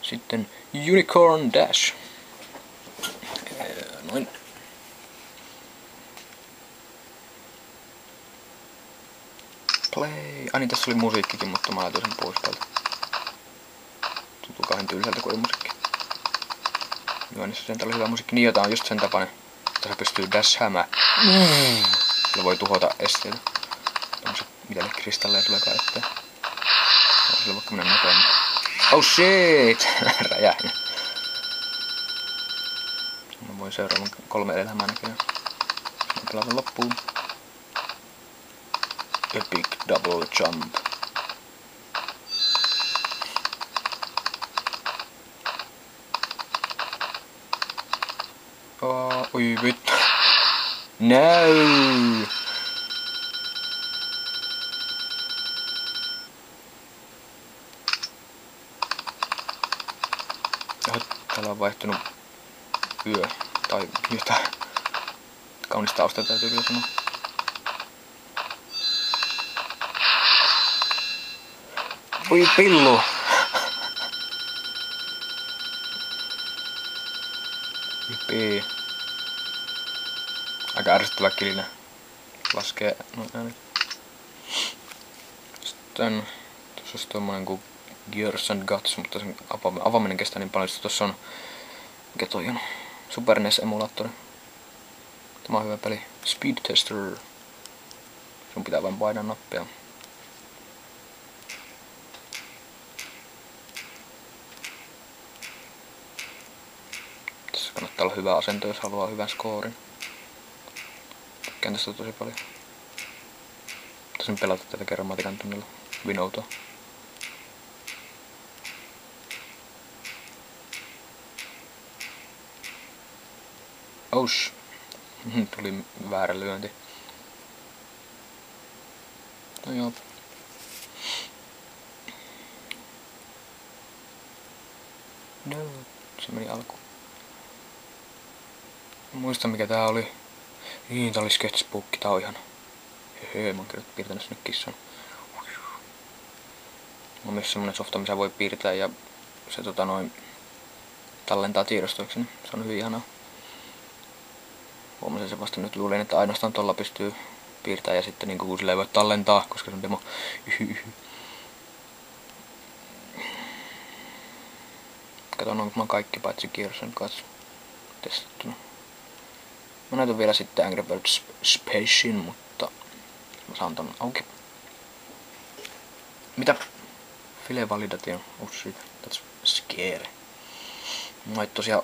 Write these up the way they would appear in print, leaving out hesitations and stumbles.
Sitten Unicorn Dash. Noin. Play. Ai niin, tässä oli musiikkikin, mutta mä laitoin sen pois täältä. Tuntuu kauhean tylsältä, kun ei musiikki. Myönnissä sen oli hyvä musiikki. Niin, jota on just sen tapainen, että se pystyy dashäämään. Sillä voi tuhota esteitä. Tommoset, mitä ne kristalleja tuleekaan eteen. Sillä vaikka mennä nopeammin. Oh shit! Räjähdin. Mä voin seuraavan 3 elämää näköjään. Mä pelaan loppuun. Epic double jump. Oi vittu. No! Täällä on vaihtunut yö tai jotain. Kaunista tausta täytyy kyllä sanoa. Oi pillu! Jipii. Aika ärsyttävä kilinä. Laskee noin äänet. Sitten tuossa olisi tommonen kuin Gears and Guts, mutta sen avaaminen kestää niin paljon, että tuossa on, mikä toi on, Super NES-emulaattori. Tämä on hyvä peli. Speed Tester. Sun pitää vain painaa nappia. Tässä kannattaa olla hyvä asento, jos haluaa hyvän skoorin. Tykkään tästä tosi paljon. Taisin pelata tätä kerran matikan tunnilla. Hyvin outoa. Oush. Tuli väärä lyönti. No joo. No, se meni alkuun. Muistan mikä tää oli. Niin, tää oli Sketchbook, tää on ihan. Höhö, mä oon kyllä piirtänyt sinne kissan. On myös semmonen softa, missä voi piirtää ja se tallentaa tiedostoiksi, niin se on hyvin ihanaa. Huomasin se vasta nyt, luulin, että ainoastaan tolla pystyy piirtämään ja sitten niinku kun sillä ei voi tallentaa, koska se on demo. Katon, onko mä kaikki paitsi Gears and Guts testattuna. Mä näytän vielä sitten Angry Birds Spacin, mutta mä saan ton auki. Mitä? File validation. Oh shit, that's scary. Mulla ei tosiaan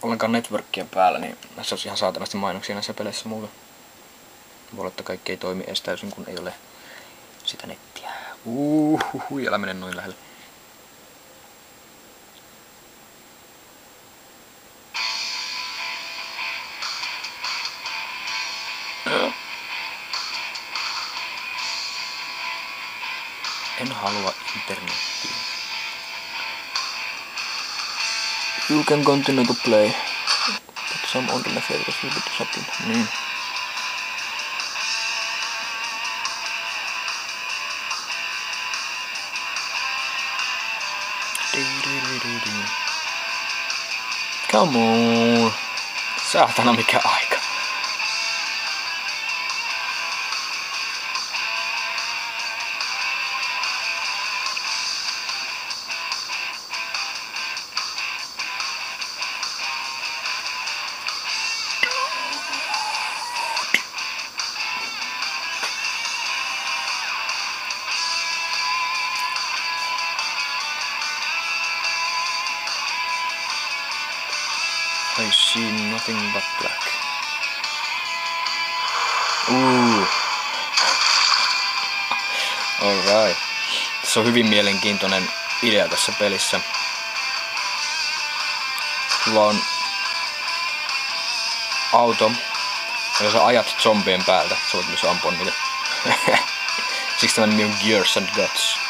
ollenkaan networkia päällä, niin näissä olisi ihan saatanasti mainoksia näissä peleissä mulle. Voi olla, että kaikki ei toimi edes täysin, kun ei ole sitä nettiä. Älä mene noin lähelle. En halua internettiä. You can continue to play. But some online favorites will be disappeared. Niin. Come on. Saatana mikä aika. I see nothing but black. Alright. Tässä on hyvin mielenkiintoinen idea tässä pelissä. Sulla on auto, jolla sä ajat zombien päältä. Sä voit myös ampua niitä. Siksi tämä nimi on Gears and Guts.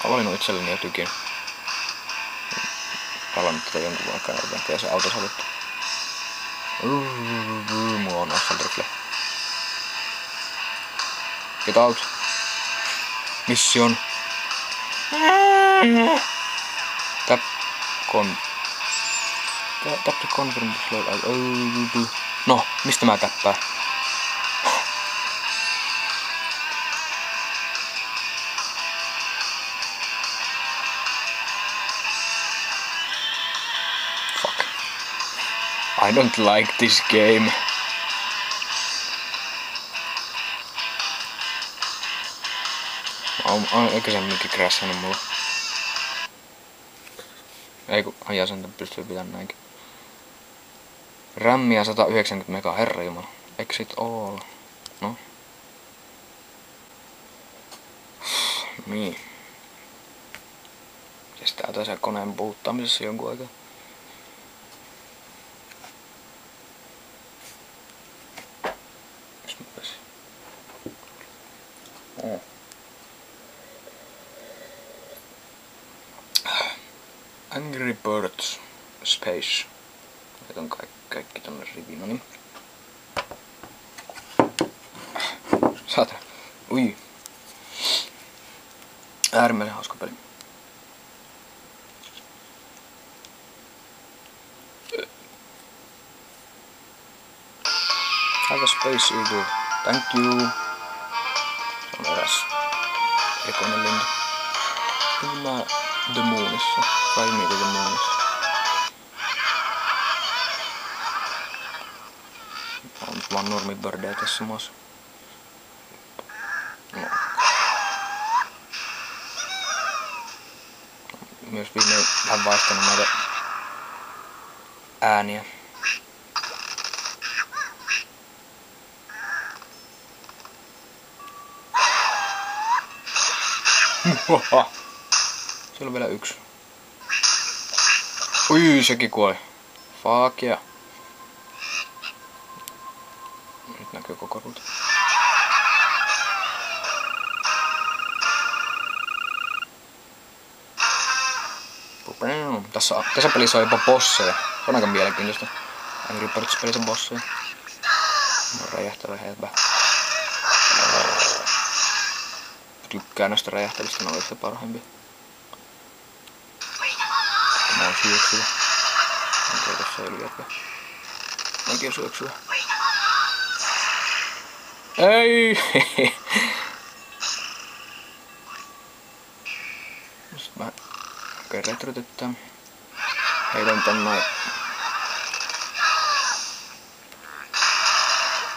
Valinnut itselleni jo tykin. Palannut tätä jonkun aikaa ja se auto savittu. Mulla on assault rifle. Get out! Mission. Tap the confirm slide. No, mistä mä täppään? Fuck. I don't like this game. On aikaisemminkin crashannut mulla. Ei kun ajasanta pystyy pitämään näinkin. Rämmiä 190 mega, herranjumala. Exit all. No. Niin. Kestää tässä koneen puuttaamisessa jonkun aikaa. Angry Birds Space. Laitan kaikki tonne riviin, noniin. Saatana. Ui. Äärimmäisen hauska peli. Have a Space Eagle. Thank you. Se on eräs erikoinen lintu. Niin mä The Moonissa. Fly Me to the Moonissa. On vaan normibirdejä tässä maassa. No. Myös viimein vähän vaihtanut näitä ääniä. Siellä on vielä yksi. Ui, sekin kuoli. Fuck yeah. Nyt näkyy koko ruutu. Tässä pelissä on jopa bosseja. Se on aika mielenkiintoista. Angry Birds pelissä bosseja. No räjähtävä helpä. Tykkään näistä räjähtävistä, ne on yhtä parhaimpia. Tämä on syöksyvä. Okei, tässä ei ollut jätkä. Oikein syöksyvä. Ei! Sitten mä oikein retrytetään. Heitän tän noin.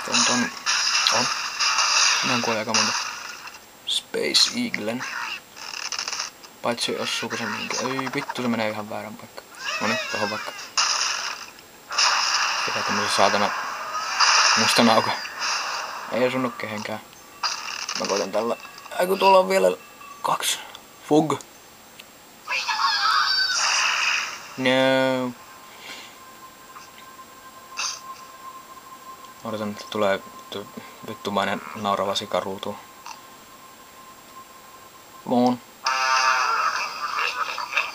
Ton. Näin kuolee aika monta. Space Eaglen. Paitsi osuuko se mihinkin. Ei vittu, se menee ihan väärän paikkaan. Noniin, tohon vaikka. Pitää tämmösen saatana musta nauka. Ei osunut kehenkään. Mä koitan tällä. Aiku tuolla on vielä 2. Fug. No. Odotan, että tulee vittumainen naurava sika ruutuun. Moon.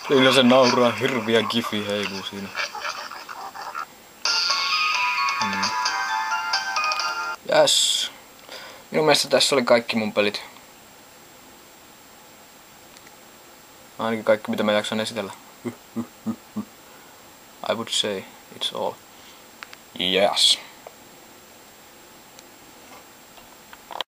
Siinä se nauraa, hirviä gifi heiluu siinä. Yes. Minun mielestä tässä oli kaikki mun pelit. Ainakin kaikki mitä mä jaksan esitellä. I would say it's all. Yes.